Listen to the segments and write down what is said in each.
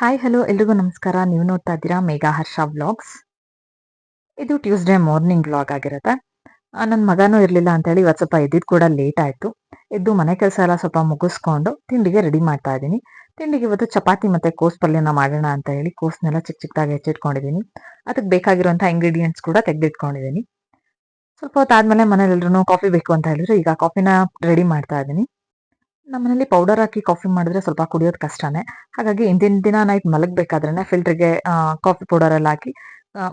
Hi hello ಎಲ್ರಿಗೂ ನಮಸ್ಕಾರ. ನೀವು ನೋಡ್ತಾ ಇದ್ದೀರಾ ಮೇಘಾ ಹರ್ಷ ವ್ಲಾಗ್ಸ್. ಇದು ಟ್ಯೂಸ್ಡೇ ಮಾರ್ನಿಂಗ್ ವ್ಲಾಗ್ ಆಗಿರುತ್ತೆ. ನನ್ನ ಮಗನೂ ಇರಲಿಲ್ಲ ಅಂತೇಳಿ ಇವತ್ತು ಸ್ವಲ್ಪ ಎದ್ದಿದ್ದು ಕೂಡ ಲೇಟ್ ಆಯಿತು. ಎದ್ದು ಮನೆ ಕೆಲಸ ಎಲ್ಲ ಸ್ವಲ್ಪ ಮುಗಿಸ್ಕೊಂಡು ತಿಂಡಿಗೆ ರೆಡಿ ಮಾಡ್ತಾ ಇದ್ದೀನಿ. ತಿಂಡಿಗೆ ಇವತ್ತು ಚಪಾತಿ ಮತ್ತು ಕೋಸ್ ಪಲ್ಯನ ಮಾಡೋಣ ಅಂತ ಹೇಳಿ ಕೋಸ್ನೆಲ್ಲ ಚಿಕ್ಕ ಚಿಕ್ಕದಾಗಿ ಹೆಚ್ಚಿಟ್ಕೊಂಡಿದ್ದೀನಿ. ಅದಕ್ಕೆ ಬೇಕಾಗಿರುವಂಥ ಇಂಗ್ರೀಡಿಯೆಂಟ್ಸ್ ಕೂಡ ತೆಗೆದಿಟ್ಕೊಂಡಿದ್ದೀನಿ. ಸ್ವಲ್ಪ ಹೊತ್ತಾದಮೇಲೆ ಮನೇಲಿ ಎಲ್ರೂ ಕಾಫಿ ಬೇಕು ಅಂತ ಹೇಳಿದ್ರು. ಈಗ ಕಾಫಿನ ರೆಡಿ ಮಾಡ್ತಾ ಇದ್ದೀನಿ. ನಮ್ಮನೇಲಿ ಪೌಡರ್ ಹಾಕಿ ಕಾಫಿ ಮಾಡಿದ್ರೆ ಸ್ವಲ್ಪ ಕುಡಿಯೋದು ಕಷ್ಟನೇ. ಹಾಗಾಗಿ ಹಿಂದಿನ ದಿನ ನೈಟ್ ಮಲಗಬೇಕಾದ್ರೆ ಫಿಲ್ಟರ್‌ಗೆ ಕಾಫಿ ಪೌಡರ್ ಎಲ್ಲ ಹಾಕಿ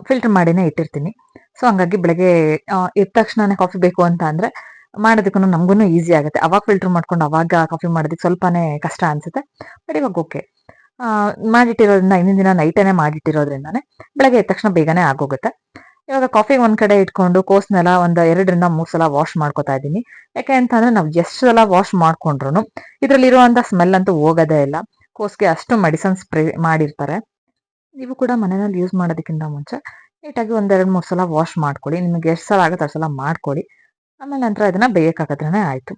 ಫಿಲ್ಟರ್ ಮಾಡಿನೇ ಇಟ್ಟಿರ್ತೀನಿ. ಸೊ ಹಂಗಾಗಿ ಬೆಳಗ್ಗೆ ಎದ್ದ ತಕ್ಷಣನೇ ಕಾಫಿ ಬೇಕು ಅಂತ ಅಂದ್ರೆ ಮಾಡೋದಕ್ಕೂ ನಮಗೂ ಈಸಿ ಆಗುತ್ತೆ. ಅವಾಗ ಫಿಲ್ಟರ್ ಮಾಡ್ಕೊಂಡು ಅವಾಗ ಕಾಫಿ ಮಾಡೋದಕ್ಕೆ ಸ್ವಲ್ಪನೇ ಕಷ್ಟ ಅನ್ಸುತ್ತೆ. ಬಟ್ ಇವಾಗ ಓಕೆ. ಮಾಡಿಟ್ಟಿರೋದ್ರಿಂದ ಹಿಂದಿನ ದಿನ ನೈಟೇನೆ ಮಾಡಿಟ್ಟಿರೋದ್ರಿಂದಾನೆ ಬೆಳಗ್ಗೆ ಎದ್ದ ತಕ್ಷಣ ಬೇಗನೆ ಆಗೋಗುತ್ತೆ. ಇವಾಗ ಕಾಫಿ ಒಂದ್ ಕಡೆ ಇಟ್ಕೊಂಡು ಕೋಸ್ನೆಲ್ಲ ಒಂದು 2 ರಿಂದ 3 ಸಲ ವಾಶ್ ಮಾಡ್ಕೊತಾ ಇದ್ದೀನಿ. ಯಾಕೆ ಅಂತಂದ್ರೆ ನಾವು ಎಷ್ಟು ಸಲ ವಾಶ್ ಮಾಡ್ಕೊಂಡ್ರು ಇದ್ರಲ್ಲಿರುವಂತ ಸ್ಮೆಲ್ ಅಂತೂ ಹೋಗೋದೇ ಇಲ್ಲ. ಕೋಸ್ಗೆ ಅಷ್ಟು ಮೆಡಿಸನ್ ಸ್ಪ್ರೇ ಮಾಡಿರ್ತಾರೆ. ನೀವು ಕೂಡ ಮನೆಯಲ್ಲಿ ಯೂಸ್ ಮಾಡೋದಕ್ಕಿಂತ ಮುಂಚೆ ನೀಟಾಗಿ ಒಂದ್ 2-3 ಸಲ ವಾಶ್ ಮಾಡ್ಕೊಳ್ಳಿ. ನಿಮ್ಗೆ ಎಷ್ಟು ಸಲ ಆಗುತ್ತೆ ಅಷ್ಟು ಸಲ ಮಾಡ್ಕೊಳ್ಳಿ. ಆಮೇಲೆ ನಂತರ ಇದನ್ನ ಬೇಯಕ್ಕಾಕಿದ್ರೇನೆ ಆಯ್ತು.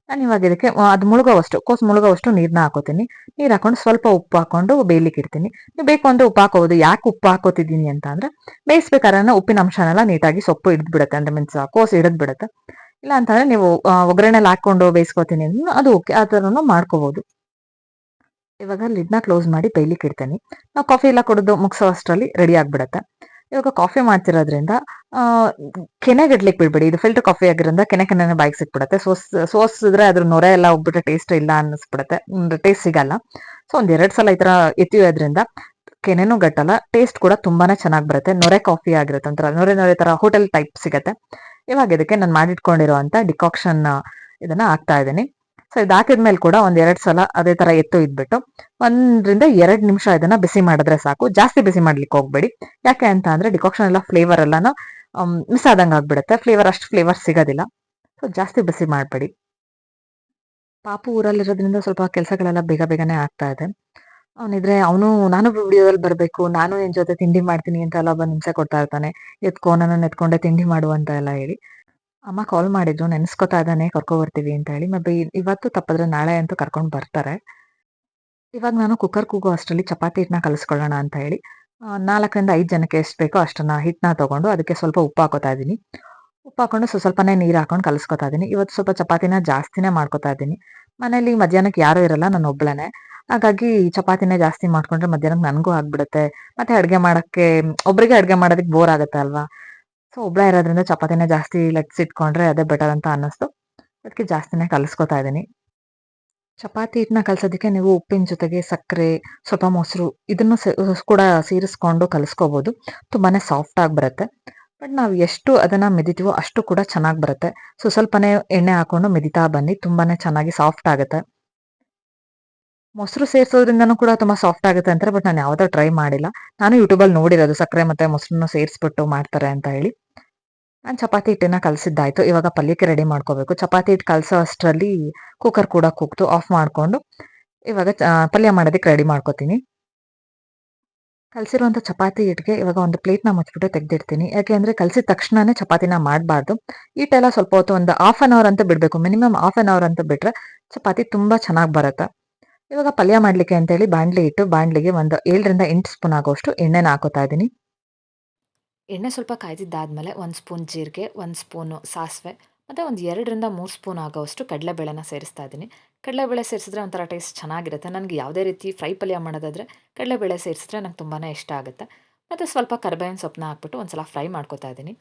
ನಾನು ಇವಾಗ ಇದಕ್ಕೆ ಅದು ಮುಳುಗೋವಷ್ಟು ಕೋಸ್ ಮುಳುಗೋವಷ್ಟು ನೀರನ್ನ ಹಾಕೋತೀನಿ. ನೀರು ಹಾಕೊಂಡು ಸ್ವಲ್ಪ ಉಪ್ಪು ಹಾಕೊಂಡು ಬೇಯಲಿಕ್ಕೆ ಇಡ್ತೀನಿ. ನೀವು ಬೇಕು ಅಂದ್ರೆ ಉಪ್ಪು ಹಾಕೋಬಹುದು. ಯಾಕೆ ಉಪ್ಪು ಹಾಕೋತಿದ್ದೀನಿ ಅಂತ ಅಂದ್ರೆ ಬೇಯಿಸ್ಬೇಕಾದ್ರೆ ಉಪ್ಪಿನ ಅಂಶನೆಲ್ಲ ನೀಟಾಗಿ ಸೊಪ್ಪು ಹಿಡಿದು ಬಿಡುತ್ತೆ. ಅಂದ್ರೆ ಮೀನ್ಸ್ ಕೋಸ್ ಹಿಡಿದು ಬಿಡುತ್ತೆ. ಇಲ್ಲ ಅಂತಂದ್ರೆ ನೀವು ಒಗ್ಗರಣೆಲಿ ಹಾಕೊಂಡು ಬೇಯಿಸ್ಕೊತೀನಿ ಅಂದ್ರೆ ಅದು ಓಕೆ, ಆ ಥರನೂ ಮಾಡ್ಕೋಬಹುದು. ಇವಾಗ ಲಿಡ್ನ ಕ್ಲೋಸ್ ಮಾಡಿ ಬೇಯಲಿಕ್ಕೆ ಇಡ್ತೀನಿ. ನಾವು ಕಾಫಿ ಎಲ್ಲ ಕುಡಿದು ಮುಗಿಸೋ ಅಷ್ಟರಲ್ಲಿ ರೆಡಿ ಆಗ್ಬಿಡುತ್ತೆ. ಇವಾಗ ಕಾಫಿ ಮಾಡ್ತಿರೋದ್ರಿಂದ ಆ, ಕೆನೆಗಡ್ಲಿಕ್ಕೆ ಬಿಡ್ಬೇಡಿ. ಇದು ಫಿಲ್ಟರ್ ಕಾಫಿ ಆಗಿರೋದ್ರಿಂದ ಕೆನೆನೆ ಬಾಯಿಗೆ ಸಿಕ್ಬಿಡುತ್ತೆ. ಸೋಸಿದ್ರೆ ಅದ್ರ ನೊರೆ ಎಲ್ಲ ಹೋಗ್ಬಿಟ್ಟು ಟೇಸ್ಟ್ ಇಲ್ಲ ಅನ್ನಿಸ್ಬಿಡುತ್ತೆ. ಟೇಸ್ಟ್ ಸಿಗಲ್ಲ. ಸೊ ಒಂದ್ 2 ಸಲ ಈ ತರ ಎತ್ತಿಯೋದ್ರಿಂದ ಕೆನೆನೂ ಗಟ್ಟಲ್ಲ, ಟೇಸ್ಟ್ ಕೂಡ ತುಂಬಾನೇ ಚೆನ್ನಾಗಿ ಬರುತ್ತೆ. ನೊರೆ ಕಾಫಿ ಆಗಿರುತ್ತೆ, ಒಂಥರ ನೊರೆ ನೊರೆ ತರ ಹೋಟೆಲ್ ಟೈಪ್ ಸಿಗತ್ತೆ. ಇವಾಗ ಇದಕ್ಕೆ ನಾನು ಮಾಡಿಟ್ಕೊಂಡಿರುವಂತ ಡಿಕಾಕ್ಷನ್ ಇದನ್ನ ಹಾಕ್ತಾ ಇದ್ದೀನಿ. ಸೊ ಇದು ಹಾಕಿದ್ಮೇಲೆ ಕೂಡ 2 ಸಲ ಅದೇ ತರ ಎತ್ತು ಇದ್ಬಿಟ್ಟು 1 ರಿಂದ 2 ನಿಮಿಷ ಇದನ್ನ ಬಿಸಿ ಮಾಡಿದ್ರೆ ಸಾಕು. ಜಾಸ್ತಿ ಬಿಸಿ ಮಾಡ್ಲಿಕ್ಕೆ ಹೋಗ್ಬೇಡಿ. ಯಾಕೆ ಅಂತ ಅಂದ್ರೆ ಡಿಕಾಕ್ಷನ್ ಎಲ್ಲ ಫ್ಲೇವರ್ ಎಲ್ಲಾನು ಮಿಸ್ ಆದಂಗೆ ಆಗ್ಬಿಡುತ್ತೆ. ಅಷ್ಟು ಫ್ಲೇವರ್ ಸಿಗೋದಿಲ್ಲ. ಸೊ ಜಾಸ್ತಿ ಬಿಸಿ ಮಾಡಬೇಡಿ. ಪಾಪು ಊರಲ್ಲಿರೋದ್ರಿಂದ ಸ್ವಲ್ಪ ಕೆಲಸಗಳೆಲ್ಲ ಬೇಗ ಬೇಗನೆ ಆಗ್ತಾ ಇದೆ. ಅವನಿದ್ರೆ ನಾನು ವಿಡಿಯೋದಲ್ಲಿ ಬರಬೇಕು, ನಾನು ನಿನ್ ಜೊತೆ ತಿಂಡಿ ಮಾಡ್ತೀನಿ ಅಂತ ಎಲ್ಲ ಬಂದು ಹಿಂಸೆ ಕೊಡ್ತಾ ಇರ್ತಾನೆ. ಎತ್ಕೋ ನನ್ನನ್ನು ಎತ್ಕೊಂಡೆ ತಿಂಡಿ ಮಾಡು ಅಂತ ಎಲ್ಲ ಹೇಳಿ. ಅಮ್ಮ ಕಾಲ್ ಮಾಡಿದ್ರು, ನೆನೆಸ್ಕೊತಾ ಇದ್ದಾನೆ, ಕರ್ಕೊ ಬರ್ತೀವಿ ಅಂತ ಹೇಳಿ. ಮೇ ಬಿ ಇವತ್ತು ತಪ್ಪಿದ್ರೆ ನಾಳೆ ಅಂತೂ ಕರ್ಕೊಂಡು ಬರ್ತಾರೆ. ಇವಾಗ ನಾನು ಕುಕ್ಕರ್ ಕೂಗೋ ಅಷ್ಟರಲ್ಲಿ ಚಪಾತಿ ಹಿಟ್ಟನ್ನ ಕಲಿಸ್ಕೊಳ್ಳೋಣ ಅಂತ ಹೇಳಿ 4 ರಿಂದ 5 ಜನಕ್ಕೆ ಎಷ್ಟು ಬೇಕೋ ಅಷ್ಟನ್ನ ಹಿಟ್ಟನ್ನ ತಗೊಂಡು ಅದಕ್ಕೆ ಸ್ವಲ್ಪ ಉಪ್ಪು ಹಾಕೋತಾ ಇದ್ದೀನಿ. ಉಪ್ಪು ಹಾಕೊಂಡು ಸ್ವಲ್ಪನೇ ನೀರು ಹಾಕೊಂಡು ಕಲಿಸ್ಕೊತಾ ಇದ್ದೀನಿ. ಇವತ್ತು ಸ್ವಲ್ಪ ಚಪಾತಿನ ಜಾಸ್ತಿನೇ ಮಾಡ್ಕೊತಾ ಇದ್ದೀನಿ. ಮನೇಲಿ ಮಧ್ಯಾಹ್ನಕ್ಕೆ ಯಾರೂ ಇರಲ್ಲ, ನಾನು ಒಬ್ಳೇನೆ. ಹಾಗಾಗಿ ಚಪಾತಿನೇ ಜಾಸ್ತಿ ಮಾಡ್ಕೊಂಡ್ರೆ ಮಧ್ಯಾಹ್ನಕ್ಕೆ ನನಗೂ ಆಗ್ಬಿಡುತ್ತೆ. ಮತ್ತೆ ಅಡುಗೆ ಮಾಡಕ್ಕೆ ಒಬ್ರಿಗೆ ಅಡುಗೆ ಮಾಡೋದಕ್ಕೆ ಬೋರ್ ಆಗುತ್ತೆ ಅಲ್ವಾ. ಸೊ ಒಬ್ಳೇ ಇರೋದ್ರಿಂದ ಚಪಾತಿನೇ ಜಾಸ್ತಿ ಲಟ್ಸಿಟ್ಕೊಂಡ್ರೆ ಅದೇ ಬೆಟರ್ ಅಂತ ಅನ್ನಿಸ್ತು. ಅದಕ್ಕೆ ಜಾಸ್ತಿನೇ ಕಲಿಸ್ಕೊತಾ ಇದ್ದೀನಿ. ಚಪಾತಿ ಹಿಟ್ಟನ್ನ ಕಲಸೋದಕ್ಕೆ ನೀವು ಉಪ್ಪಿನ ಜೊತೆಗೆ ಸಕ್ಕರೆ, ಸ್ವಲ್ಪ ಮೊಸರು ಇದನ್ನು ಕೂಡ ಸೇರಿಸ್ಕೊಂಡು ಕಲಿಸ್ಕೋಬಹುದು. ತುಂಬಾನೇ ಸಾಫ್ಟ್ ಆಗಿ ಬರುತ್ತೆ. ಬಟ್ ನಾವು ಎಷ್ಟು ಅದನ್ನ ಮೆದಿತೀವೋ ಅಷ್ಟು ಕೂಡ ಚೆನ್ನಾಗಿ ಬರುತ್ತೆ. ಸೊ ಸ್ವಲ್ಪನೇ ಎಣ್ಣೆ ಹಾಕೊಂಡು ಮೆದಿತಾ ಬನ್ನಿ, ತುಂಬಾನೇ ಚೆನ್ನಾಗಿ ಸಾಫ್ಟ್ ಆಗುತ್ತೆ. ಮೊಸರು ಸೇರಿಸೋದ್ರಿಂದನೂ ಕೂಡ ತುಂಬಾ ಸಾಫ್ಟ್ ಆಗುತ್ತೆ ಅಂತಾರೆ. ಬಟ್ ನಾನು ಯಾವ್ದೋ ಟ್ರೈ ಮಾಡಿಲ್ಲ. ನಾನು ಯೂಟ್ಯೂಬಲ್ಲಿ ನೋಡಿರೋದು ಸಕ್ಕರೆ ಮತ್ತೆ ಮೊಸರನ್ನ ಸೇರಿಸ್ಬಿಟ್ಟು ಮಾಡ್ತಾರೆ ಅಂತ ಹೇಳಿ. ನಾನು ಚಪಾತಿ ಹಿಟ್ಟನ್ನ ಕಲಸಿದ್ದಾಯ್ತು. ಇವಾಗ ಪಲ್ಯಕ್ಕೆ ರೆಡಿ ಮಾಡ್ಕೋಬೇಕು. ಚಪಾತಿ ಹಿಟ್ಟು ಕಲಸೋ ಅಷ್ಟರಲ್ಲಿ ಕುಕ್ಕರ್ ಕೂಡ ಕೂಗ್ತು. ಆಫ್ ಮಾಡ್ಕೊಂಡು ಇವಾಗ ಪಲ್ಯ ಮಾಡೋದಕ್ಕೆ ರೆಡಿ ಮಾಡ್ಕೋತೀನಿ. ಕಲಸಿರುವಂಥ ಚಪಾತಿ ಹಿಟ್ಟಿಗೆ ಇವಾಗ ಒಂದು ಪ್ಲೇಟ್ನ ಮುಚ್ಚಿಬಿಟ್ಟು ತೆಗೆದಿಡ್ತೀನಿ. ಯಾಕೆ ಅಂದರೆ ಕಲಸಿದ ತಕ್ಷಣನೇ ಚಪಾತಿನ ಮಾಡಬಾರ್ದು. ಹಿಟ್ಟೆಲ್ಲ ಸ್ವಲ್ಪ ಹೊತ್ತು ಒಂದು ಹಾಫ್ ಆನ್ ಅವರ್ ಅಂತ ಬಿಡಬೇಕು. ಮಿನಿಮಮ್ ಹಾಫ್ ಆನ್ ಅವರ್ ಅಂತ ಬಿಟ್ಟರೆ ಚಪಾತಿ ತುಂಬ ಚೆನ್ನಾಗಿ ಬರುತ್ತೆ. ಇವಾಗ ಪಲ್ಯ ಮಾಡಲಿಕ್ಕೆ ಅಂತೇಳಿ ಬಾಣಲಿ ಇಟ್ಟು ಬಾಣಲಿಗೆ ಒಂದು 7 ರಿಂದ 8 ಸ್ಪೂನ್ ಆಗೋಷ್ಟು ಎಣ್ಣೆನ ಹಾಕೋತಾ ಇದ್ದೀನಿ. ಎಣ್ಣೆ ಸ್ವಲ್ಪ ಕಾಯ್ದಿದ್ದಾದ್ಮೇಲೆ 1 ಸ್ಪೂನ್ ಜೀರಿಗೆ, 1 ಸ್ಪೂನು ಸಾಸಿವೆ ಮತ್ತು ಒಂದು 2 ರಿಂದ 3 ಸ್ಪೂನ್ ಆಗೋವಷ್ಟು ಕಡಲೆಬೇಳೆನ ಸೇರಿಸ್ತಾ ಇದ್ದೀನಿ. ಕಡಲೆಬೇಳೆ ಸೇರಿಸಿದ್ರೆ ಒಂಥರ ಟೇಸ್ಟ್ ಚೆನ್ನಾಗಿರುತ್ತೆ. ನನಗೆ ಯಾವುದೇ ರೀತಿ ಫ್ರೈ ಪಲ್ಯ ಮಾಡೋದಾದರೆ ಕಡಲೆಬೇಳೆ ಸೇರಿಸಿದ್ರೆ ನಂಗೆ ತುಂಬಾ ಇಷ್ಟ ಆಗುತ್ತೆ. ಮತ್ತು ಸ್ವಲ್ಪ ಕರಿಬೇವಿನ ಸೊಪ್ಪನ್ನ ಹಾಕ್ಬಿಟ್ಟು ಒಂದು ಸಲ ಫ್ರೈ ಮಾಡ್ಕೊತಾ ಇದ್ದೀನಿ.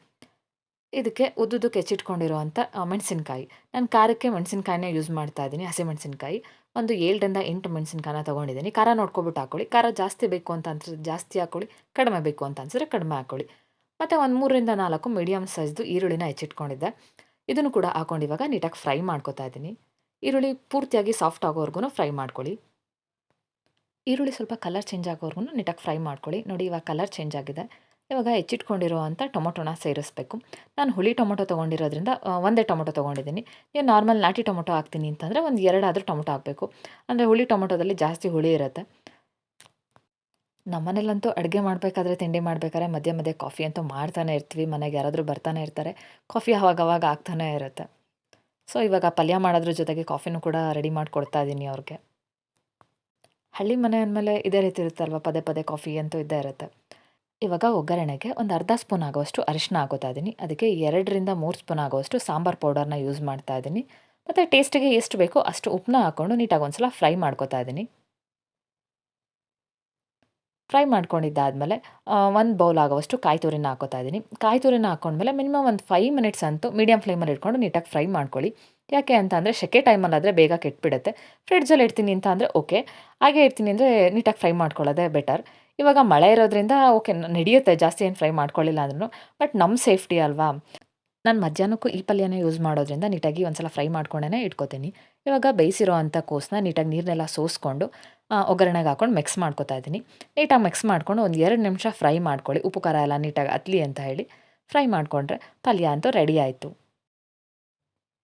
ಇದಕ್ಕೆ ಉದ್ದುದಕ್ಕೆ ಹೆಚ್ಚಿಟ್ಕೊಂಡಿರುವಂಥ ಮೆಣಸಿನಕಾಯಿ. ನಾನು ಖಾರಕ್ಕೆ ಮೆಣಸಿನಕಾಯಿನೇ ಯೂಸ್ ಮಾಡ್ತಾ ಇದ್ದೀನಿ, ಹಸಿಮೆಣಸಿನಕಾಯಿ. ಒಂದು 7 ರಿಂದ 8 ಮೆಣಸಿನಕಾಯಿನ ತೊಗೊಂಡಿದ್ದೀನಿ. ಖಾರ ನೋಡ್ಕೊಬಿಟ್ಟು ಹಾಕ್ಕೊಳ್ಳಿ. ಖಾರ ಜಾಸ್ತಿ ಬೇಕು ಅಂತ ಅನ್ಸಿದ್ರೆ ಜಾಸ್ತಿ ಹಾಕ್ಕೊಳ್ಳಿ, ಕಡಿಮೆ ಬೇಕು ಅಂತ ಅನ್ಸಿದ್ರೆ ಕಡಿಮೆ ಹಾಕ್ಕೊಳ್ಳಿ. ಮತ್ತು ಒಂದು 3 ರಿಂದ 4 ಮೀಡಿಯಮ್ ಸೈಜ್ದು ಈರುಳ್ಳಿನ ಹೆಚ್ಚಿಟ್ಕೊಂಡಿದ್ದೆ. ಇದನ್ನು ಕೂಡ ಹಾಕೊಂಡು ಇವಾಗ ನೀಟಾಗಿ ಫ್ರೈ ಮಾಡ್ಕೊತಾ ಇದ್ದೀನಿ. ಈರುಳ್ಳಿ ಪೂರ್ತಿಯಾಗಿ ಸಾಫ್ಟ್ ಆಗೋವರೆಗೂ ಫ್ರೈ ಮಾಡ್ಕೊಳ್ಳಿ. ಈರುಳ್ಳಿ ಸ್ವಲ್ಪ ಕಲರ್ ಚೇಂಜ್ ಆಗೋವರೆಗೂ ನೀಟಾಗಿ ಫ್ರೈ ಮಾಡ್ಕೊಳ್ಳಿ. ನೋಡಿ ಇವಾಗ ಕಲರ್ ಚೇಂಜ್ ಆಗಿದೆ. ಇವಾಗ ಹೆಚ್ಚಿಟ್ಕೊಂಡಿರುವಂಥ ಟೊಮೊಟೊನ ಸೇರಿಸ್ಬೇಕು. ನಾನು ಹುಳಿ ಟೊಮೊಟೊ ತೊಗೊಂಡಿರೋದ್ರಿಂದ ಒಂದೇ ಟೊಮೊಟೊ ತೊಗೊಂಡಿದ್ದೀನಿ. ನೀವು ನಾರ್ಮಲ್ ನಾಟಿ ಟೊಮೊಟೊ ಹಾಕ್ತೀನಿ ಅಂತಂದರೆ ಒಂದು 2 ಆದರೂ ಟೊಮೊಟೊ ಹಾಕಬೇಕು. ಅಂದರೆ ಹುಳಿ ಟೊಮೊಟೊದಲ್ಲಿ ಜಾಸ್ತಿ ಹುಳಿ ಇರುತ್ತೆ. ನಮ್ಮನೇಲಂತೂ ಅಡುಗೆ ಮಾಡಬೇಕಾದ್ರೆ ತಿಂಡಿ ಮಾಡಬೇಕಾದ್ರೆ ಮಧ್ಯೆ ಮಧ್ಯೆ ಕಾಫಿ ಅಂತೂ ಮಾಡ್ತಾನೆ ಇರ್ತೀವಿ. ಮನೆಗೆ ಯಾರಾದರೂ ಬರ್ತಾನೆ ಇರ್ತಾರೆ. ಕಾಫಿ ಅವಾಗವಾಗ ಆಗ್ತಾನೆ ಇರುತ್ತೆ. ಸೊ ಇವಾಗ ಪಲ್ಯ ಮಾಡೋದ್ರ ಜೊತೆಗೆ ಕಾಫಿನೂ ಕೂಡ ರೆಡಿ ಮಾಡಿ ಕೊಡ್ತಾ ಇದ್ದೀನಿ ಅವ್ರಿಗೆ. ಹಳ್ಳಿ ಮನೆ ಅಂದಮೇಲೆ ಇದೇ ರೀತಿ ಇರುತ್ತಲ್ವ, ಪದೇ ಪದೇ ಕಾಫಿ ಅಂತೂ ಇದ್ದೇ ಇರುತ್ತೆ. ಇವಾಗ ಒಗ್ಗರಣೆಗೆ ಒಂದು ಅರ್ಧ ಸ್ಪೂನ್ ಆಗುವಷ್ಟು ಅರಿಶಿನ ಹಾಕೋತಾ ಇದ್ದೀನಿ. ಅದಕ್ಕೆ 2ರಿಂದ 3 ಸ್ಪೂನ್ ಆಗುವಷ್ಟು ಸಾಂಬಾರ್ ಪೌಡರ್ನ ಯೂಸ್ ಮಾಡ್ತಾ ಇದ್ದೀನಿ. ಮತ್ತು ಟೇಸ್ಟಿಗೆ ಎಷ್ಟು ಬೇಕೋ ಅಷ್ಟು ಉಪ್ಪನ್ನ ಹಾಕ್ಕೊಂಡು ನೀಟಾಗಿ ಒಂದ್ಸಲ ಫ್ರೈ ಮಾಡ್ಕೋತಾ ಇದ್ದೀನಿ. ಫ್ರೈ ಮಾಡ್ಕೊಂಡಿದ್ದಾದಮೇಲೆ 1 ಬೌಲ್ ಆಗುವಷ್ಟು ಕಾಯಿ ತುರಿನ ಹಾಕೋತಾ ಇದ್ದೀನಿ. ಕಾಯಿ ತುರಿನ ಹಾಕ್ಕೊಂಡ್ಮೇಲೆ ಮಿನಿಮಮ್ ಒಂದು 5 ಮಿನಿಟ್ಸ್ ಅಂತೂ ಮೀಡಿಯಮ್ ಫ್ಲೇಮಲ್ಲಿ ಇಟ್ಕೊಂಡು ನೀಟಾಗಿ ಫ್ರೈ ಮಾಡ್ಕೊಳ್ಳಿ. ಯಾಕೆ ಅಂತ ಅಂದರೆ ಸೆಕೆ ಟೈಮಲ್ಲಾದರೆ ಬೇಗ ಕೆಟ್ಬಿಡುತ್ತೆ. ಫ್ರಿಡ್ಜಲ್ಲಿ ಇಡ್ತೀನಿ ಅಂತ ಅಂದರೆ ಓಕೆ. ಹಾಗೆ ಇಡ್ತೀನಿ ಅಂದರೆ ನೀಟಾಗಿ ಫ್ರೈ ಮಾಡ್ಕೊಳ್ಳೋದೇ ಬೆಟರ್. ಇವಾಗ ಮಳೆ ಇರೋದ್ರಿಂದ ಓಕೆ ನಡೆಯುತ್ತೆ, ಜಾಸ್ತಿ ಏನು ಫ್ರೈ ಮಾಡ್ಕೊಳ್ಳಿಲ್ಲ ಅಂದ್ರೂ. ಬಟ್ ನಮ್ಮ ಸೇಫ್ಟಿ ಅಲ್ವಾ? ನಾನು ಮಧ್ಯಾಹ್ನಕ್ಕೂ ಈ ಪಲ್ಯನೇ ಯೂಸ್ ಮಾಡೋದ್ರಿಂದ ನೀಟಾಗಿ ಒಂದ್ಸಲ ಫ್ರೈ ಮಾಡ್ಕೊಂಡೇ ಇಟ್ಕೋತೀನಿ. ಇವಾಗ ಬೇಯಿಸಿರೋ ಅಂಥ ಕೋಸನ್ನ ನೀಟಾಗಿ ನೀರನ್ನೆಲ್ಲ ಸೋಸ್ಕೊಂಡು ಒಗ್ಗರಣೆಗೆ ಹಾಕೊಂಡು ಮಿಕ್ಸ್ ಮಾಡ್ಕೊತಾ ಇದ್ದೀನಿ. ನೀಟಾಗಿ ಮಿಕ್ಸ್ ಮಾಡ್ಕೊಂಡು ಒಂದು 2 ನಿಮಿಷ ಫ್ರೈ ಮಾಡ್ಕೊಳ್ಳಿ. ಉಪ್ಪು ಖಾರ ಎಲ್ಲ ನೀಟಾಗಿ ಹತ್ಲಿ ಅಂತ ಹೇಳಿ ಫ್ರೈ ಮಾಡಿಕೊಂಡ್ರೆ ಪಲ್ಯ ಅಂತೂ ರೆಡಿ ಆಯಿತು.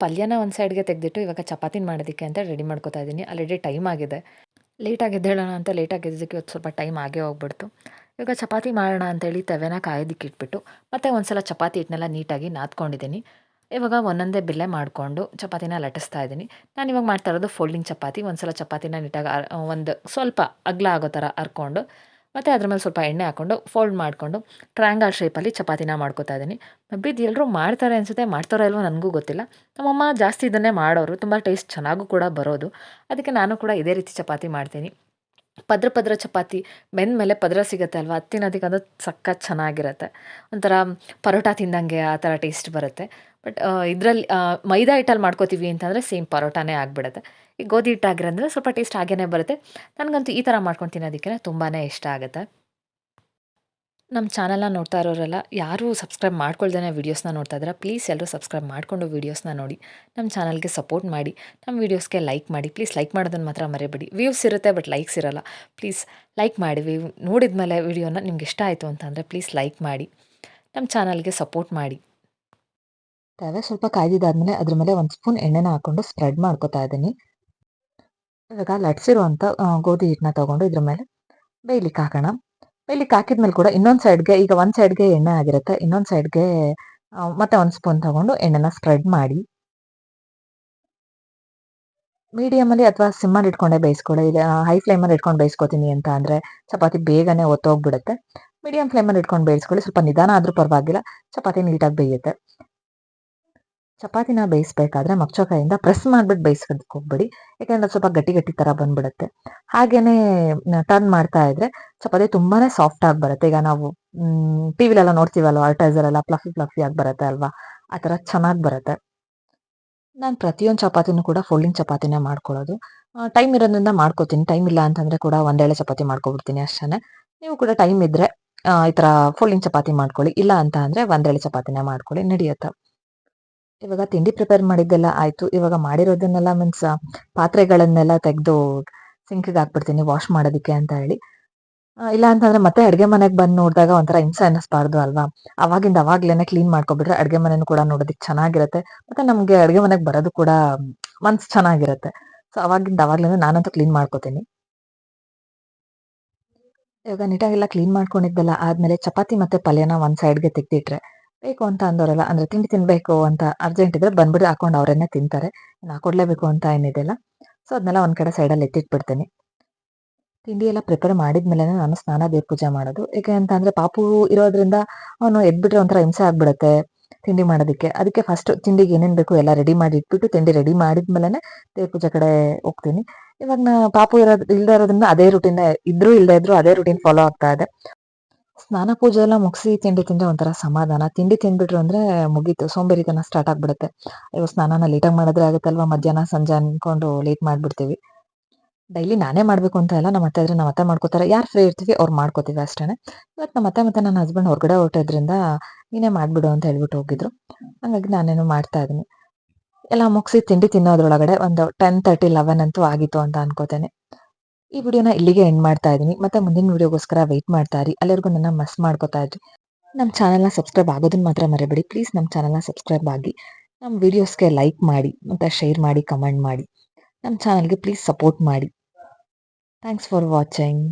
ಪಲ್ಯನ ಒಂದು ಸೈಡ್ಗೆ ತೆಗೆದಿಟ್ಟು ಇವಾಗ ಚಪಾತಿನ ಮಾಡೋದಕ್ಕೆ ಅಂತ ರೆಡಿ ಮಾಡ್ಕೊತಾ ಇದ್ದೀನಿ. ಆಲ್ರೆಡಿ ಟೈಮ್ ಆಗಿದೆ. ಲೇಟಾಗಿ ಎದ್ದೇಳೋಣ ಅಂತ ಲೇಟಾಗಿ ಎದ್ದಿದ್ದಕ್ಕೆ ಇವತ್ತು ಸ್ವಲ್ಪ ಟೈಮ್ ಆಗೇ ಹೋಗ್ಬಿಡ್ತು. ಇವಾಗ ಚಪಾತಿ ಮಾಡೋಣ ಅಂತೇಳಿ ತವೆನ ಕಾಯೋದಕ್ಕೆ ಇಟ್ಬಿಟ್ಟು ಮತ್ತೆ ಒಂದು ಸಲ ಚಪಾತಿ ಹಿಟ್ಟನ್ನೆಲ್ಲ ನೀಟಾಗಿ ನಾದ್ಕೊಂಡಿದ್ದೀನಿ. ಇವಾಗ ಒಂದೊಂದೇ ಬಿಲ್ಲೆ ಮಾಡಿಕೊಂಡು ಚಪಾತಿನ ಲಟ್ಟಿಸ್ತಾ ಇದ್ದೀನಿ. ನಾನು ಇವಾಗ ಮಾಡ್ತಾ ಇರೋದು ಫೋಲ್ಡಿಂಗ್ ಚಪಾತಿ. ಒಂದು ಸಲ ಚಪಾತಿನ ನೀಟಾಗಿ ಒಂದು ಸ್ವಲ್ಪ ಅಗಲ ಆಗೋ ಥರ ಹರ್ಕೊಂಡು ಮತ್ತು ಅದ್ರ ಮೇಲೆ ಸ್ವಲ್ಪ ಎಣ್ಣೆ ಹಾಕ್ಕೊಂಡು ಫೋಲ್ಡ್ ಮಾಡಿಕೊಂಡು ಟ್ರಯಾಂಗಲ್ ಶೇಪಲ್ಲಿ ಚಪಾತಿನ ಮಾಡ್ಕೊತಾ ಇದ್ದೀನಿ. ಮೇ ಬಿ ಇದು ಎಲ್ಲರೂ ಮಾಡ್ತಾರೆ ಅನಿಸುತ್ತೆ, ಮಾಡ್ತಾರೋ ಇಲ್ವೋ ನನಗೂ ಗೊತ್ತಿಲ್ಲ. ನಮ್ಮಮ್ಮ ಜಾಸ್ತಿ ಇದನ್ನೇ ಮಾಡೋರು, ತುಂಬ ಟೇಸ್ಟ್ ಚೆನ್ನಾಗೂ ಕೂಡ ಬರೋದು. ಅದಕ್ಕೆ ನಾನು ಕೂಡ ಇದೇ ರೀತಿ ಚಪಾತಿ ಮಾಡ್ತೀನಿ. ಪದ್ರ ಪದ್ರ ಚಪಾತಿ ಬೆಂದಮೇಲೆ ಪದರ ಸಿಗುತ್ತೆ ಅಲ್ವಾ, ಅದು ತಿನ್ನೋದಕ್ಕೆ ಅದು ಸಖತ್ ಚೆನ್ನಾಗಿರುತ್ತೆ. ಒಂಥರ ಪರೋಟ ತಿಂದಂಗೆ ಆ ಥರ ಟೇಸ್ಟ್ ಬರುತ್ತೆ. ಬಟ್ ಇದರಲ್ಲಿ ಮೈದಾ ಹಿಟ್ಟಲ್ಲಿ ಮಾಡ್ಕೋತೀವಿ ಅಂತಂದರೆ ಸೇಮ್ ಪರೋಟಾನೇ ಆಗಿಬಿಡುತ್ತೆ. ಈ ಗೋಧಿ ಹಿಟ್ಟಾಗಿರೋದ್ರೆ ಸ್ವಲ್ಪ ಟೇಸ್ಟ್ ಹಾಗೇ ಬರುತ್ತೆ. ನನಗಂತೂ ಈ ಥರ ಮಾಡ್ಕೊಂಡು ತಿನ್ನೋದಕ್ಕೆ ತುಂಬಾ ಇಷ್ಟ ಆಗುತ್ತೆ. ನಮ್ಮ ಚಾನಲ್ನ ನೋಡ್ತಾ ಇರೋರೆಲ್ಲ ಯಾರೂ ಸಬ್ಸ್ಕ್ರೈಬ್ ಮಾಡ್ಕೊಳ್ದೇ ವೀಡಿಯೋಸ್ನ ನೋಡ್ತಾ ಇದ್ದೀರಾ, ಪ್ಲೀಸ್ ಎಲ್ಲರೂ ಸಬ್ಸ್ಕ್ರೈಬ್ ಮಾಡಿಕೊಂಡು ವೀಡಿಯೋಸ್ನ ನೋಡಿ. ನಮ್ಮ ಚಾನಲ್ಗೆ ಸಪೋರ್ಟ್ ಮಾಡಿ, ನಮ್ಮ ವೀಡಿಯೋಸ್ಗೆ ಲೈಕ್ ಮಾಡಿ. ಪ್ಲೀಸ್ ಲೈಕ್ ಮಾಡೋದನ್ನು ಮಾತ್ರ ಮರಿಬೇಡಿ. ವ್ಯೂಸ್ ಇರುತ್ತೆ ಬಟ್ ಲೈಕ್ಸ್ ಇರೋಲ್ಲ. ಪ್ಲೀಸ್ ಲೈಕ್ ಮಾಡಿ. ನೋಡಿದ ಮೇಲೆ ವೀಡಿಯೋನ ನಿಮ್ಗೆ ಇಷ್ಟ ಆಯಿತು ಅಂತಂದರೆ ಪ್ಲೀಸ್ ಲೈಕ್ ಮಾಡಿ. ನಮ್ಮ ಚಾನಲ್ಗೆ ಸಪೋರ್ಟ್ ಮಾಡಿ. ತವೆ ಸ್ವಲ್ಪ ಕಾಯ್ದಿದ್ದಾದ್ಮೇಲೆ ಅದ್ರ ಮೇಲೆ 1 ಸ್ಪೂನ್ ಎಣ್ಣೆನ ಹಾಕ್ಕೊಂಡು ಸ್ಪ್ರೆಡ್ ಮಾಡ್ಕೊತಾ ಇದ್ದೀನಿ. ಇವಾಗ ಲಟ್ಸಿರುವಂಥ ಗೋಧಿ ಹಿಟ್ಟನ್ನ ತೊಗೊಂಡು ಇದ್ರ ಮೇಲೆ ಬೇಯ್ಲಿಕ್ಕೆ ಹಾಕೋಣ. ಬೇಯ್ಲಿಕ್ಕೆ ಹಾಕಿದ್ಮೇಲೆ ಕೂಡ ಇನ್ನೊಂದು ಸೈಡ್ಗೆ, ಈಗ ಒಂದು ಸೈಡ್ಗೆ ಎಣ್ಣೆ ಆಗಿರುತ್ತೆ, ಇನ್ನೊಂದು ಸೈಡ್ಗೆ ಮತ್ತೆ 1 ಸ್ಪೂನ್ ತೊಗೊಂಡು ಎಣ್ಣೆನ ಸ್ಪ್ರೆಡ್ ಮಾಡಿ ಮೀಡಿಯಮಲ್ಲಿ ಅಥವಾ ಸಿಮ್ಮಲ್ಲಿ ಇಟ್ಕೊಂಡೇ ಬೇಯಿಸ್ಕೊಳ್ಳಿ. ಇಲ್ಲ ಹೈ ಫ್ಲೇಮಲ್ಲಿ ಇಟ್ಕೊಂಡು ಬೇಯಿಸ್ಕೊತೀನಿ ಅಂತ ಅಂದರೆ ಚಪಾತಿ ಬೇಗನೆ ಒತ್ತೋಗ್ಬಿಡುತ್ತೆ. ಮೀಡಿಯಮ್ ಫ್ಲೇಮಲ್ಲಿ ಇಟ್ಕೊಂಡು ಬೇಯಿಸ್ಕೊಳ್ಳಿ. ಸ್ವಲ್ಪ ನಿಧಾನ ಆದರೂ ಪರವಾಗಿಲ್ಲ, ಚಪಾತಿ ನೀಟಾಗಿ ಬೇಯುತ್ತೆ. ಚಪಾತಿನ ಬೇಯಿಸ್ಬೇಕಾದ್ರೆ ಮಗ್ಚೋಕೈಯಿಂದ ಪ್ರೆಸ್ ಮಾಡ್ಬಿಟ್ಟು ಬೇಯಿಸೋದಕ್ಕೆ ಹೋಗ್ಬೇಡಿ. ಯಾಕೆಂದರೆ ಸ್ವಲ್ಪ ಗಟ್ಟಿ ಗಟ್ಟಿ ಥರ ಬಂದ್ಬಿಡುತ್ತೆ. ಹಾಗೇನೇ ಟರ್ನ್ ಮಾಡ್ತಾ ಇದ್ರೆ ಚಪಾತಿ ತುಂಬಾನೇ ಸಾಫ್ಟ್ ಆಗಿ ಬರುತ್ತೆ. ಈಗ ನಾವು ಟಿವಿಲೆಲ್ಲ ನೋಡ್ತೀವಲ್ವ, ಅಡ್ವರ್ಟೈಸರೆಲ್ಲ ಫ್ಲಫಿ ಫ್ಲಫಿ ಆಗಿ ಬರುತ್ತೆ ಅಲ್ವಾ, ಆ ಥರ ಚೆನ್ನಾಗಿ ಬರುತ್ತೆ. ನಾನು ಪ್ರತಿಯೊಂದು ಚಪಾತಿನೂ ಕೂಡ ಫೋಲ್ಡಿಂಗ್ ಚಪಾತಿನೇ ಮಾಡ್ಕೊಳ್ಳೋದು. ಟೈಮ್ ಇರೋದ್ರಿಂದ ಮಾಡ್ಕೋತೀನಿ. ಟೈಮ್ ಇಲ್ಲ ಅಂತಂದರೆ ಕೂಡ ಒಂದೆಳೆ ಚಪಾತಿ ಮಾಡ್ಕೊಬಿಡ್ತೀನಿ ಅಷ್ಟೇ. ನೀವು ಕೂಡ ಟೈಮ್ ಇದ್ದರೆ ಈ ಥರ ಫೋಲ್ಡಿಂಗ್ ಚಪಾತಿ ಮಾಡ್ಕೊಳ್ಳಿ. ಇಲ್ಲ ಅಂತ ಅಂದರೆ ಒಂದೆಳೆ ಚಪಾತಿನೇ ಮಾಡ್ಕೊಳ್ಳಿ, ನಡೆಯುತ್ತೆ. ಇವಾಗ ತಿಂಡಿ ಪ್ರಿಪೇರ್ ಮಾಡಿದ್ದೆಲ್ಲ ಆಯಿತು. ಇವಾಗ ಮಾಡಿರೋದನ್ನೆಲ್ಲ ಮೀನ್ಸ್ ಪಾತ್ರೆಗಳನ್ನೆಲ್ಲ ತೆಗೆದು ಸಿಂಕಿಗೆ ಹಾಕ್ಬಿಡ್ತೀನಿ ವಾಶ್ ಮಾಡೋದಕ್ಕೆ ಅಂತ ಹೇಳಿ. ಇಲ್ಲ ಅಂತಂದರೆ ಮತ್ತೆ ಅಡುಗೆ ಮನೆಗೆ ಬಂದು ನೋಡಿದಾಗ ಒಂಥರ ಹಿಂಸೆ ಅನ್ನಿಸ್ಬಾರ್ದು ಅಲ್ವಾ. ಅವಾಗಿಂದ ಅವಾಗಲೇ ಕ್ಲೀನ್ ಮಾಡ್ಕೊಬಿಟ್ರೆ ಅಡುಗೆ ಮನೆಯೂ ಕೂಡ ನೋಡೋದಕ್ಕೆ ಚೆನ್ನಾಗಿರುತ್ತೆ. ಮತ್ತು ನಮಗೆ ಅಡುಗೆ ಮನೆಗೆ ಬರೋದು ಕೂಡ ಮನ್ಸು ಚೆನ್ನಾಗಿರುತ್ತೆ. ಸೊ ಅವಾಗಿಂದ ಅವಾಗಲೇ ನಾನಂತೂ ಕ್ಲೀನ್ ಮಾಡ್ಕೋತೀನಿ. ಇವಾಗ ನೀಟಾಗೆಲ್ಲ ಕ್ಲೀನ್ ಮಾಡ್ಕೊಂಡಿದ್ದೆಲ್ಲ ಆದಮೇಲೆ ಚಪಾತಿ ಮತ್ತು ಪಲ್ಯನ ಒಂದು ಸೈಡ್ಗೆ ತೆಗೆದಿಟ್ರೆ, ಬೇಕು ಅಂತ ಅಂದವರೆಲ್ಲ ಅಂದರೆ ತಿಂಡಿ ತಿನ್ನಬೇಕು ಅಂತ ಅರ್ಜೆಂಟ್ ಇದ್ದರೆ ಬಂದ್ಬಿಟ್ಟು ಹಾಕೊಂಡು ಅವರೇನೆ ತಿಂತಾರೆ. ಹಾಕೊಡ್ಲೇಬೇಕು ಅಂತ ಏನಿದೆಯಲ್ಲ. ಸೊ ಅದನ್ನೆಲ್ಲ ಒಂದು ಕಡೆ ಸೈಡಲ್ಲಿ ಎತ್ತಿಟ್ಬಿಡ್ತೀನಿ. ತಿಂಡಿ ಎಲ್ಲ ಪ್ರಿಪೇರ್ ಮಾಡಿದ್ಮೇಲೆ ನಾನು ಸ್ನಾನ ದೇವ್ರ ಪೂಜೆ ಮಾಡೋದು. ಏಕೆ ಅಂತ ಅಂದರೆ ಪಾಪು ಇರೋದ್ರಿಂದ ಅವನು ಎದ್ಬಿಟ್ರೆ ಒಂಥರ ಹಿಂಸೆ ಆಗಿಬಿಡುತ್ತೆ ತಿಂಡಿ ಮಾಡೋದಕ್ಕೆ. ಅದಕ್ಕೆ ಫಸ್ಟ್ ತಿಂಡಿಗೆ ಏನೇನು ಬೇಕು ಎಲ್ಲ ರೆಡಿ ಮಾಡಿ ಇಟ್ಬಿಟ್ಟು ತಿಂಡಿ ರೆಡಿ ಮಾಡಿದ್ಮೇಲೆ ದೇವ್ರ ಪೂಜೆ ಕಡೆ ಹೋಗ್ತೀನಿ. ಇವಾಗ ಪಾಪು ಇಲ್ಲದೆ ಇರೋದ್ರಿಂದ ಅದೇ ರೂಟೀನ್, ಇದ್ರೂ ಇಲ್ಲದೆ ಇದ್ರೂ ಅದೇ ರೂಟೀನ್ ಫಾಲೋ ಆಗ್ತಾ ಇದೆ. ಸ್ನಾನ ಪೂಜೆ ಎಲ್ಲ ಮುಗಿಸಿ ತಿಂಡಿ ತಿಂದರೆ ಒಂಥರ ಸಮಾಧಾನ. ತಿಂಡಿ ತಿಂದ್ಬಿಟ್ರು ಅಂದರೆ ಮುಗೀತು, ಸೋಂಬೇರಿತನ ಸ್ಟಾರ್ಟ್ ಆಗಿಬಿಡುತ್ತೆ. ಅಯ್ಯೋ ಸ್ನಾನನ ಲೇಟಾಗಿ ಮಾಡಿದ್ರೆ ಆಗುತ್ತಲ್ವ, ಮಧ್ಯಾಹ್ನ ಸಂಜೆ ಅಂದ್ಕೊಂಡು ಲೇಟ್ ಮಾಡಿಬಿಡ್ತೀವಿ. ಡೈಲಿ ನಾನೇ ಮಾಡಬೇಕು ಅಂತ ಇಲ್ಲ, ನಮ್ಮ ಅತ್ತೆ ಇದ್ರೆ ನಮ್ಮ ಅತ್ತೆ ಮಾಡ್ಕೋತಾರೆ. ಯಾರು ಫ್ರೀ ಇರ್ತೀವಿ ಅವ್ರು ಮಾಡ್ಕೋತೀವಿ ಅಷ್ಟೇ. ಇವತ್ತು ನಮ್ಮ ಅತ್ತೆ ಮತ್ತು ನನ್ನ ಹಸ್ಬೆಂಡ್ ಹೊರಗಡೆ ಹೊರಟಿದ್ರಿಂದ ನೀನೇ ಮಾಡಿಬಿಡು ಅಂತ ಹೇಳ್ಬಿಟ್ಟು ಹೋಗಿದ್ರು. ಹಾಗಾಗಿ ನಾನೇನು ಮಾಡ್ತಾ ಇದ್ದೀನಿ. ಎಲ್ಲ ಮುಗಿಸಿ ತಿಂಡಿ ತಿನ್ನೋದ್ರೊಳಗಡೆ ಒಂದು 10:30, 11 ಅಂತೂ ಆಗಿತ್ತು ಅಂತ ಅನ್ಕೋತೇನೆ. ಈ ವಿಡಿಯೋನ ಇಲ್ಲಿಗೆ ಎಂಡ್ ಮಾಡ್ತಾ ಇದ್ದೀನಿ. ಮತ್ತೆ ಮುಂದಿನ ವಿಡಿಯೋಗೋಸ್ಕರ ವೆಯ್ಟ್ ಮಾಡ್ತಾ ಇರಿ. ಅಲ್ಲಿವರೆಗೂ ನನ್ನ ಮಿಸ್ ಮಾಡ್ಕೋತಾ ಇದ್ರಿ. ನಮ್ಮ ಚಾನಲ್ನ ಸಬ್ಸ್ಕ್ರೈಬ್ ಆಗೋದನ್ನ ಮಾತ್ರ ಮರಿಬೇಡಿ. ಪ್ಲೀಸ್ ನಮ್ಮ ಚಾನಲ್ನ ಸಬ್ಸ್ಕ್ರೈಬ್ ಆಗಿ, ನಮ್ಮ ವಿಡಿಯೋಸ್ಗೆ ಲೈಕ್ ಮಾಡಿ, ಮತ್ತು ಶೇರ್ ಮಾಡಿ, ಕಮೆಂಟ್ ಮಾಡಿ. ನಮ್ಮ ಚಾನಲ್ಗೆ ಪ್ಲೀಸ್ ಸಪೋರ್ಟ್ ಮಾಡಿ. Thanks for watching.